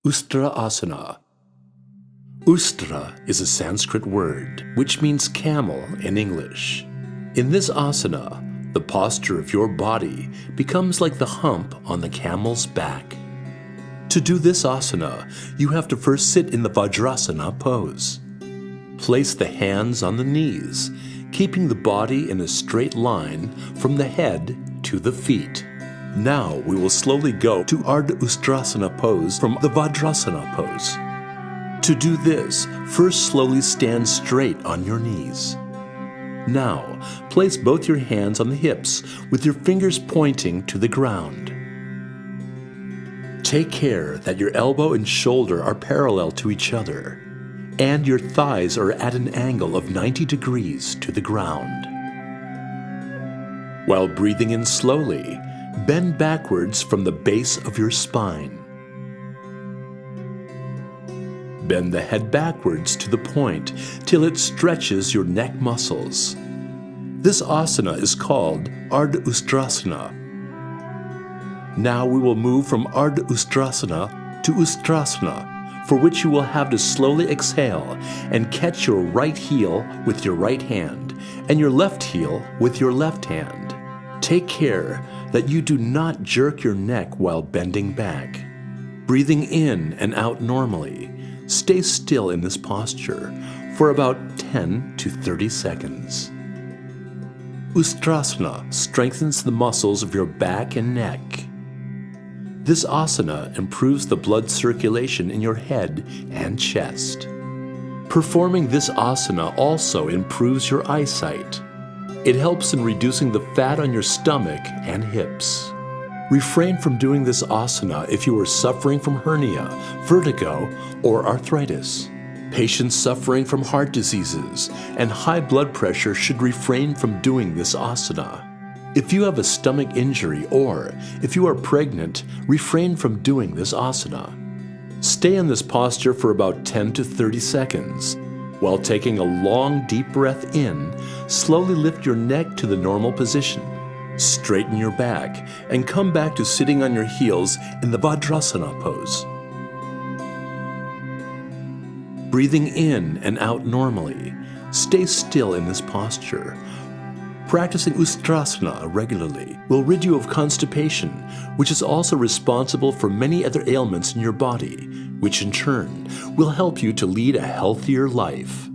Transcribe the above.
Ustrasana. Ustra is a Sanskrit word which means camel in English. In this asana, the posture of your body becomes like the hump on the camel's back. To do this asana, you have to first sit in the Vajrasana pose. Place the hands on the knees, keeping the body in a straight line from the head to the feet. Now we will slowly go to Ardha Ustrasana pose from the Vajrasana pose. To do this, first slowly stand straight on your knees. Now, place both your hands on the hips with your fingers pointing to the ground. Take care that your elbow and shoulder are parallel to each other, and your thighs are at an angle of 90 degrees to the ground. While breathing in slowly, bend backwards from the base of your spine. Bend the head backwards to the point till it stretches your neck muscles. This asana is called Ardha Ustrasana. Now we will move from Ardha Ustrasana to Ustrasana, for which you will have to slowly exhale and catch your right heel with your right hand and your left heel with your left hand. Take care that you do not jerk your neck while bending back. Breathing in and out normally, stay still in this posture for about 10 to 30 seconds. Ustrasana strengthens the muscles of your back and neck. This asana improves the blood circulation in your head and chest. Performing this asana also improves your eyesight. It helps in reducing the fat on your stomach and hips. Refrain from doing this asana if you are suffering from hernia, vertigo, or arthritis. Patients suffering from heart diseases and high blood pressure should refrain from doing this asana. If you have a stomach injury or if you are pregnant, refrain from doing this asana. Stay in this posture for about 10 to 30 seconds. While taking a long, deep breath in, slowly lift your neck to the normal position. Straighten your back and come back to sitting on your heels in the Vajrasana pose. Breathing in and out normally, stay still in this posture. Practicing Ustrasana regularly will rid you of constipation, which is also responsible for many other ailments in your body, which in turn will help you to lead a healthier life.